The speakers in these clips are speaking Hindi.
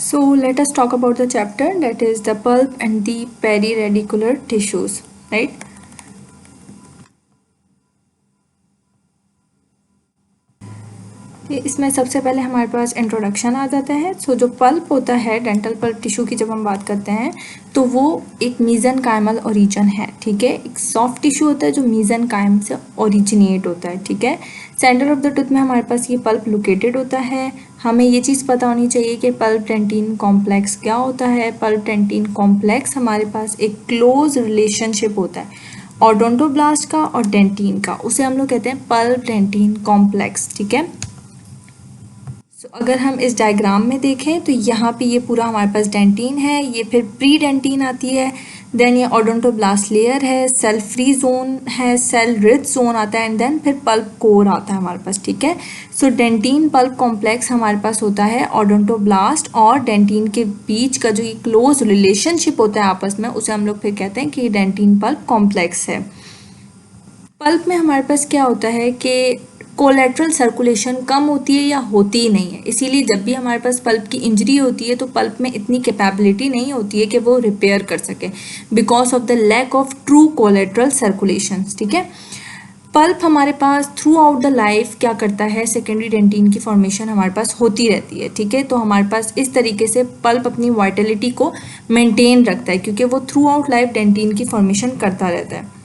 So let us talk about the chapter that is the pulp and the periradicular tissues, right? इसमें सबसे पहले हमारे पास इंट्रोडक्शन आ जाता है। सो जो पल्प होता है डेंटल पल्प टिश्यू की जब हम बात करते हैं तो वो एक मीजेनकाइमल ओरिजिन है, ठीक है। एक सॉफ्ट टिश्यू होता है जो मीजेनकाइम से ओरिजिनेट होता है, ठीक है। सेंटर ऑफ द टूथ में हमारे पास ये पल्प लोकेटेड होता है। हमें ये चीज़ पता होनी चाहिए कि पल्प डेंटिन कॉम्प्लेक्स क्या होता है। पल्प डेंटिन कॉम्प्लेक्स हमारे पास एक क्लोज रिलेशनशिप होता है ओडोंटोब्लास्ट का और डेंटिन का, उसे हम लोग कहते हैं पल्प डेंटिन कॉम्प्लेक्स, ठीक है। अगर हम इस डायग्राम में देखें तो यहाँ पे ये पूरा हमारे पास डेंटिन है, ये फिर प्री डेंटिन आती है, देन ये ओडोंटोब्लास्ट लेयर है, सेल फ्री जोन है, सेल रिच जोन आता है, एंड देन फिर पल्प कोर आता है हमारे पास, ठीक है। सो डेंटिन पल्प कॉम्प्लेक्स हमारे पास होता है ओडोंटोब्लास्ट और डेंटिन के बीच का जो ये क्लोज रिलेशनशिप होता है आपस में, उसे हम लोग फिर कहते हैं कि डेंटिन पल्प कॉम्प्लेक्स है। पल्प में हमारे पास क्या होता है कि कोलेट्रल सर्कुलेशन कम होती है या होती ही नहीं है, इसीलिए जब भी हमारे पास पल्प की इंजरी होती है तो पल्प में इतनी कैपेबिलिटी नहीं होती है कि वो रिपेयर कर सके because of the lack of true collateral circulation, ठीक है। पल्प हमारे पास थ्रू आउट द लाइफ क्या करता है, सेकेंडरी डेंटिन की फॉर्मेशन हमारे पास होती रहती है, ठीक है। तो हमारे पास इस तरीके से पल्प अपनी वाइटलिटी को मेंटेन रखता है क्योंकि वो थ्रू आउट लाइफ डेंटिन की फॉर्मेशन करता रहता है,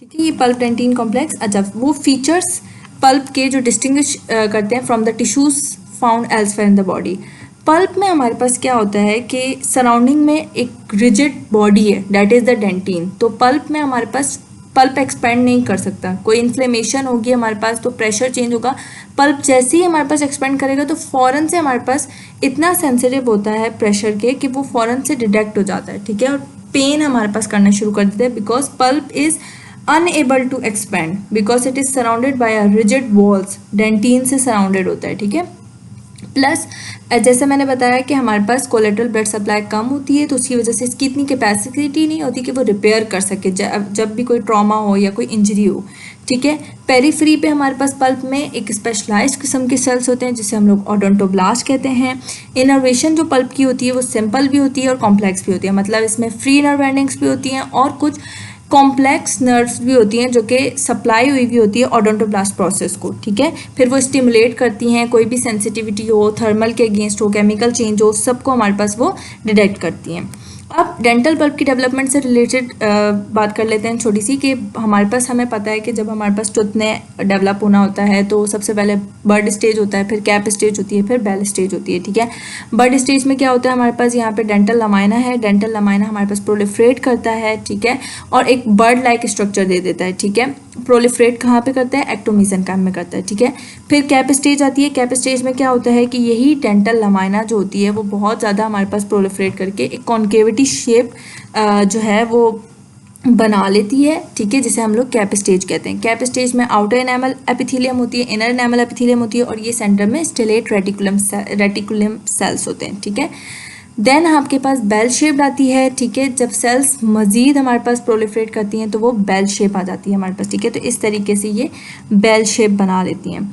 ठीक है। ये पल्प डेंटिन कॉम्प्लेक्स, अच्छा वो फीचर्स पल्प के जो डिस्टिंग्विश करते हैं from the tissues found elsewhere in the body. Pulp में हमारे पास क्या होता है कि सराउंडिंग में एक रिजिड बॉडी है दैट इज द डेंटिन, तो पल्प में हमारे पास पल्प एक्सपेंड नहीं कर सकता। कोई इन्फ्लेमेशन होगी हमारे पास तो प्रेशर चेंज होगा, पल्प जैसे ही हमारे पास एक्सपेंड करेगा तो फ़ौरन से हमारे पास इतना सेंसिटिव होता है प्रेशर के कि वो फ़ौरन से डिटेक्ट हो जाता है, ठीक है। और पेन हमारे पास करना शुरू कर देता है because pulp is unable to expand because it is surrounded by a rigid walls, dentine से सराउंडेड होता है, ठीक है। प्लस जैसे मैंने बताया कि हमारे पास कोलेट्रल ब्लड सप्लाई कम होती है तो उसकी वजह से इसकी इतनी कैपेसिटी नहीं होती कि वो रिपेयर कर सके जब भी कोई ट्रॉमा हो या कोई इंजरी हो, ठीक है। पेरीफ्री पे हमारे पास पल्प में एक स्पेशलाइज्ड किस्म के सेल्स होते हैं जिसे हम लोग ओडोंटोब्लास्ट कहते हैं। इनर्वेशन जो पल्प की होती है वो सिंपल भी होती है और कॉम्प्लेक्स भी होती है, मतलब इसमें फ्री नर्व एंडिंग्स भी होती हैं और कुछ कॉम्प्लेक्स नर्व्स भी होती हैं जो कि सप्लाई हुई भी होती है ओडोंटोब्लास्ट प्रोसेस को, ठीक है। फिर वो स्टिमुलेट करती हैं, कोई भी सेंसिटिविटी हो, थर्मल के अगेंस्ट हो, केमिकल चेंज हो, सबको हमारे पास वो डिटेक्ट करती हैं। अब डेंटल पल्प की डेवलपमेंट से रिलेटेड बात कर लेते हैं छोटी सी कि हमारे पास हमें पता है कि जब हमारे पास टूथ ने डेवलप होना होता है तो सबसे पहले बर्ड स्टेज होता है, फिर कैप स्टेज होती है, फिर बेल स्टेज होती है, ठीक है। बर्ड स्टेज में क्या होता है हमारे पास यहाँ पे डेंटल लमाइना है, डेंटल लमाइना हमारे पास प्रोलिफरेट करता है, ठीक है, और एक बर्ड लाइक स्ट्रक्चर दे देता है, ठीक है। प्रोलिफरेट कहाँ पे करता है, एक्टोमीसेनकाइम में करता है, ठीक है। फिर कैप स्टेज आती है, कैप स्टेज में क्या होता है कि यही डेंटल लमाइना जो होती है वो बहुत ज़्यादा हमारे पास प्रोलिफरेट करके एक कॉन्केविटी शेप जो है वो बना लेती है, ठीक है, जिसे हम लोग कैप स्टेज कहते हैं। कैप स्टेज में आउटर एनामल एपिथेलियम होती है, इनर एनामल एपिथेलियम होती है और ये सेंटर में स्टेलेट रेटिकुलम सेल्स होते हैं, ठीक है। देन आपके पास बेल शेप आती है, ठीक है। जब सेल्स मज़ीद हमारे पास प्रोलिफरेट करती हैं तो वो बेल शेप आ जाती है हमारे पास, ठीक है। तो इस तरीके से ये बेल शेप बना लेती हैं,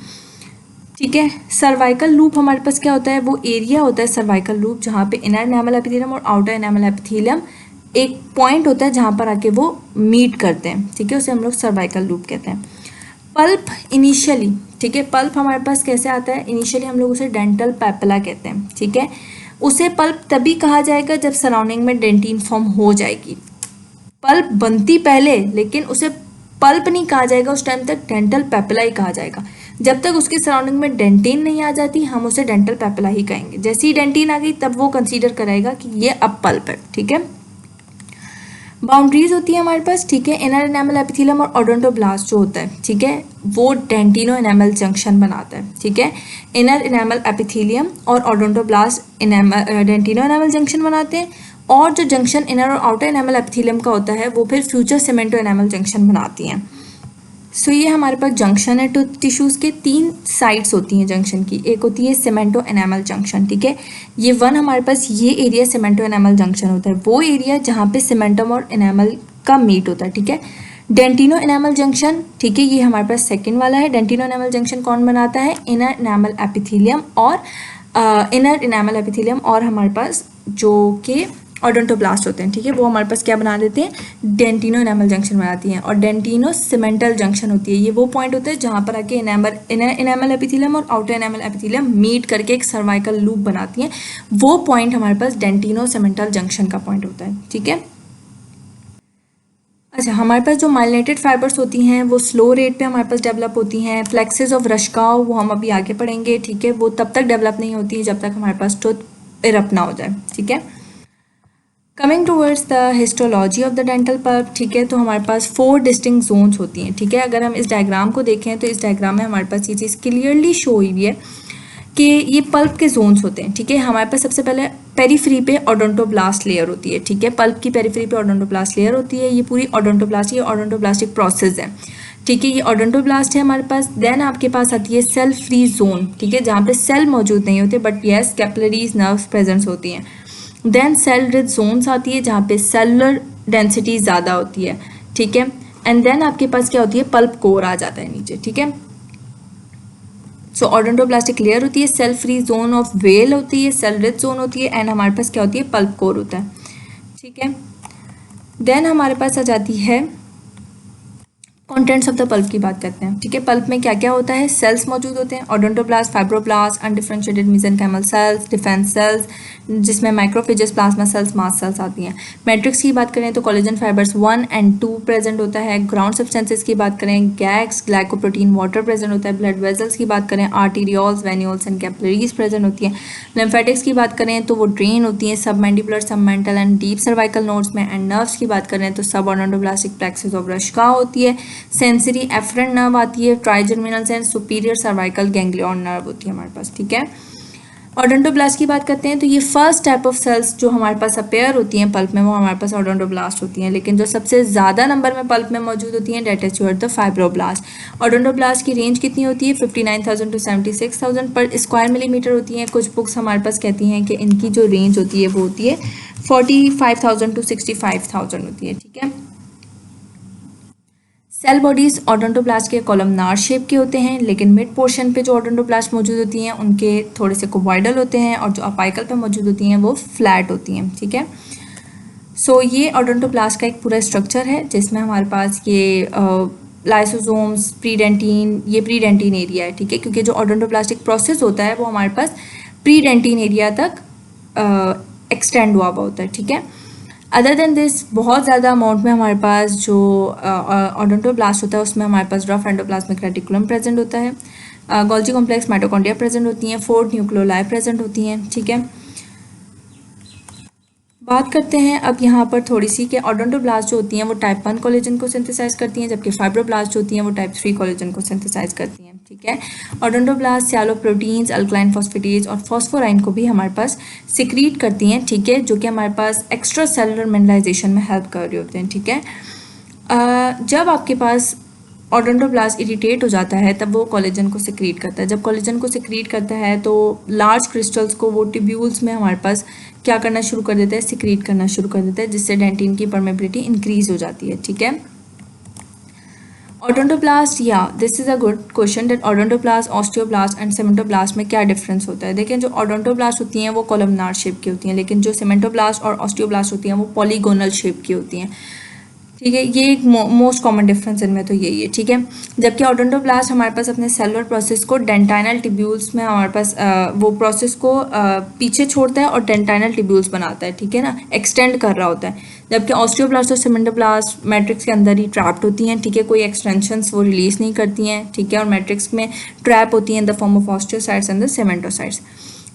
ठीक है। सर्वाइकल लूप हमारे पास क्या होता है, वो एरिया होता है सर्वाइकल लूप जहाँ पे इनर एनामल एपिथेलियम और आउटर एनामल एपिथेलियम एक पॉइंट होता है जहाँ पर आके वो मीट करते हैं, ठीक है, उसे हम लोग सर्वाइकल लूप कहते हैं। पल्प इनिशियली, ठीक है, पल्प हमारे पास कैसे आता है, इनिशियली हम लोग उसे डेंटल पैपिला कहते हैं, ठीक है। उसे पल्प तभी कहा जाएगा जब सराउंडिंग में डेंटिन फॉर्म हो जाएगी। पल्प बनती पहले लेकिन उसे पल्प नहीं कहा जाएगा, उस टाइम तक डेंटल पैपिला ही कहा जाएगा। जब तक उसके सराउंडिंग में डेंटिन नहीं आ जाती हम उसे डेंटल पैपिला ही कहेंगे। जैसे ही डेंटिन आ गई तब वो कंसीडर कराएगा कि ये अब पल्प है, ठीक है। बाउंड्रीज होती है हमारे पास, ठीक है। इनर एनामल एपिथेलियम और ओडोंटोब्लास्ट जो होता है, ठीक है, वो डेंटिनो एनामल जंक्शन बनाता है, ठीक है। इनर एनामल एपिथेलियम और ओडोंटोब्लास्ट डेंटिनो एनामल जंक्शन बनाते हैं और जो जंक्शन इनर और आउटर एनामल एपिथेलियम का होता है वो फिर फ्यूचर सीमेंटो एनामल जंक्शन बनाती हैं। सो ये हमारे पास जंक्शन है टूथ टिश्यूज़ के, 3 साइड्स होती हैं जंक्शन की। एक होती है सीमेंटो एनामल जंक्शन, ठीक है। ये हमारे पास ये एरिया सीमेंटो एनामल जंक्शन होता है, वो एरिया जहाँ पे सीमेंटम और एनामल का मीट होता है, ठीक है। डेंटिनो एनामल जंक्शन, ठीक है, ये हमारे पास सेकंड वाला है। डेंटिनो एनामल जंक्शन कौन बनाता है? इनर एनामल एपिथेलियम और हमारे पास जो कि ओडोंटोब्लास्ट होते हैं, ठीक है, वो हमारे पास क्या बना देते हैं? डेंटिनो एनामल जंक्शन बनाती हैं। और डेंटिनो सिमेंटल जंक्शन होती है, ये वो पॉइंट होता है जहाँ पर आके एनामल एपिथेलियम और आउटर एनामल एपिथेलियम मीट करके एक सर्वाइकल लूप बनाती हैं। वो पॉइंट हमारे पास डेंटिनो सिमेंटल जंक्शन का पॉइंट होता है, ठीक है। अच्छा, हमारे पास जो माइलिनेटेड फाइबर्स होती हैं वो स्लो रेट पे हमारे पास डेवलप होती हैं। फ्लेक्सेस ऑफ रश्काव वो हम अभी आगे पढ़ेंगे, ठीक है, वो तब तक डेवलप नहीं होती है जब तक हमारे पास टूथ इरप्ट ना हो जाए, ठीक है। Coming towards the histology of the dental pulp, ठीक है, तो हमारे पास 4 डिस्टिंक्ट जोन्स होती हैं, ठीक है। अगर हम इस डायग्राम को देखें तो इस डायग्राम में हमारे पास ये चीज़ क्लियरली शो हुई है कि ये पल्प के जोन्स होते हैं, ठीक है। हमारे पास सबसे पहले पेरीफ्री पे ओडोंटोब्लास्ट लेयर होती है, ठीक है, पल्प की पेरीफ्री पे ओडोंटोब्लास्ट लेयर होती है। ये पूरी ओडोंटोब्लास्ट, ये ओडोंटोब्लास्टिक प्रोसेस है, ठीक है, ये ओडोंटोब्लास्ट है हमारे पास। देन आपके पास आती है सेल फ्री जोन, ठीक है, जहाँ पे सेल मौजूद नहीं होते but yes capillaries nerves presence होती हैं। देन सेल रिच जोन्स आती है जहाँ पे सेलुलर डेंसिटी ज़्यादा होती है, ठीक है। एंड देन आपके पास क्या होती है? पल्प कोर आ जाता है नीचे, ठीक है। सो ओडोंटोब्लास्टिक लेयर होती है, cell free zone of Weil होती है, सेल रिच जोन होती है, एंड हमारे पास क्या होती है? पल्प कोर होता है, ठीक है। देन हमारे पास आ जाती है कॉन्टेंट्स ऑफ द पल्प की बात करते हैं, ठीक है। पल्प में क्या क्या होता है? सेल्स मौजूद होते हैं, odontoblast, fibroblast, undifferentiated mesenchymal cells, defence cells जिसमें macrophages, plasma cells, mast cells आती हैं। मैट्रिक्स की बात करें तो कोलेजन फाइबर्स 1 और 2 प्रेजेंट होता है। ग्राउंड सब्सटेंसेस की बात करें, गैग्स, ग्लाइकोप्रोटीन, वाटर प्रेजेंट होता है। ब्लड वेजल्स की बात करें, arterioles, venules and capillaries present होती हैं। लिम्फेटिक्स की बात करें तो वो ड्रेन होती हैं submandibular, submental and deep cervical nodes में। एंड नर्व्स की बात करें तो सब ओडोंटोब्लास्टिक प्लेक्सस ऑफ रश्का होती है। सेंसरी एफरेंट नर्व आती है, trigeminal and superior cervical ganglion nerve होती है हमारे पास, ठीक है। ओडोंटोब्लास्ट की बात करते हैं तो ये फर्स्ट टाइप ऑफ सेल्स जो हमारे पास अपेयर होती हैं पल्प में वो हमारे पास ओडोंटोब्लास्ट होती हैं, लेकिन जो सबसे ज़्यादा नंबर में पल्प में मौजूद होती हैं that is the fibroblast. Odontoblast की रेंज कितनी होती है? 59,000 to 76,000 पर स्क्वायर मिलीमीटर होती हैं। कुछ बुक्स हमारे पास कहती हैं कि इनकी जो रेंज होती है वो होती है 45,000 to 65,000 होती है, ठीक है। सेल बॉडीज ओडोंटोब्लास्ट के कॉलमनार शेप के होते हैं, लेकिन मिड पोर्शन पे जो ओडोंटोब्लास्ट मौजूद होती हैं उनके थोड़े से कोबॉइडल होते हैं, और जो अपाइकल पे मौजूद होती हैं वो फ्लैट होती हैं, ठीक है। सो ये ओडोंटोब्लास्ट का एक पूरा स्ट्रक्चर है जिसमें हमारे पास ये लाइसोसोम्स, प्रीडेंटिन, ये प्रीडेंटिन एरिया है, ठीक है, क्योंकि जो ओडोंटोब्लास्टिक प्रोसेस होता है वो हमारे पास प्रीडेंटिन एरिया तक एक्सटेंड हुआ होता है, ठीक है। अदर देन दिस बहुत ज़्यादा अमाउंट में हमारे पास जो ओडोंटोब्लास्ट होता है उसमें हमारे पास रफ एंडोप्लाज्मिक रेटिकुलम प्रेजेंट होता है। गोल्जी कॉम्प्लेक्स, माइटोकॉन्ड्रिया प्रेजेंट होती हैं, 4 न्यूक्लियोलाई प्रेजेंट होती हैं, ठीक है। बात करते हैं अब यहाँ पर थोड़ी सी कि ओडोंटोब्लास्ट जो होती हैं वो टाइप 1 कोलेजन को सिंथेसाइज करती हैं, जबकि फाइब्रोब्लास्ट होती हैं वो टाइप 3 कोलेजन को सिंथेसाइज करती हैं, ठीक है। Odontoblast sialo proteins, alkaline phosphatase और फॉस्फोराइन को भी हमारे पास सिक्रीट करती हैं, ठीक है, जो कि हमारे पास एक्स्ट्रा सेलुलर मिनरलाइजेशन में हेल्प कर रहे होते हैं, ठीक है। जब आपके पास ओडोंटोब्लास्ट इरिटेट हो जाता है तब वो कोलेजन को सिक्रीट करता है। जब कोलेजन को सिक्रीट करता है तो लार्ज क्रिस्टल्स को वो ट्यूब्यूल्स में हमारे पास क्या करना शुरू कर देता है? सिक्रीट करना शुरू कर देता है, जिससे डेंटिन की परमेबिलिटी इंक्रीज हो जाती है, ठीक है। Odontoblast, yeah this is a good question that odontoblast, osteoblast and cementoblast में क्या डिफरेंस होता है? देखिए, जो ओडोंटोब्लास्ट होती हैं वो कॉलमनार शेप की होती हैं, लेकिन जो सीमेंटोब्लास्ट और ऑस्टियोब्लास्ट होती हैं वो पॉलीगोनल शेप की होती हैं, ठीक है। ये एक मोस्ट कॉमन डिफरेंस इनमें तो यही है, ठीक है। जबकि ओडोंटोब्लास्ट हमारे पास अपने सेलुलर प्रोसेस को डेंटाइनल टिब्यूल्स में हमारे पास वो प्रोसेस को पीछे छोड़ता है और डेंटाइनल टिब्यूल्स बनाता है, ठीक है ना, एक्सटेंड कर रहा होता है। जबकि ऑस्टियोब्लास्ट और सीमेंटोब्लास्ट मैट्रिक्स के अंदर ही ट्रैप्ड होती हैं, ठीक है, कोई एक्सटेंशंस वो रिलीज नहीं करती हैं, ठीक है, और मैट्रिक्स में ट्रैप होती हैं in the form of osteocytes and the cementocytes.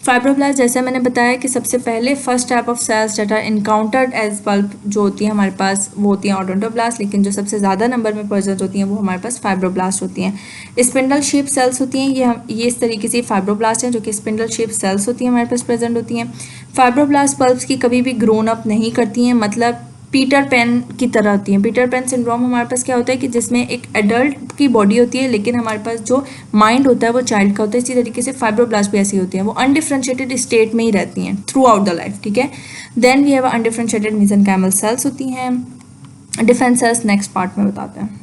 Fibroblast, जैसे मैंने बताया कि सबसे पहले first type of cells that are encountered as pulp जो होती है हमारे पास वो होती हैं ओडोंटोब्लास्ट, लेकिन जो सबसे ज़्यादा नंबर में प्रेजेंट होती हैं वो हमारे पास फाइब्रोब्लास्ट होती हैं। स्पिंडल शेप सेल्स होती हैं, ये इस तरीके से फाइब्रोब्लास्ट हैं जो कि स्पिंडल शेप सेल्स होती हैं हमारे पास प्रेजेंट होती हैं। फाइब्रोब्लास्ट पल्प्स की कभी भी ग्रोन अप नहीं करती हैं, मतलब पीटर पेन की तरह होती हैं। पीटर पेन सिंड्रोम हमारे पास क्या होता है कि जिसमें एक एडल्ट की बॉडी होती है लेकिन हमारे पास जो माइंड होता है वो चाइल्ड का होता है। इसी तरीके से फाइब्रोब्लास्ट भी ऐसी होती हैं, वो अनडिफरेंशिएटेड स्टेट में ही रहती हैं थ्रू आउट द लाइफ, ठीक है। Then we have undifferentiated mesenchymal cells होती हैं, डिफेंसेस नेक्स्ट पार्ट में बताते हैं।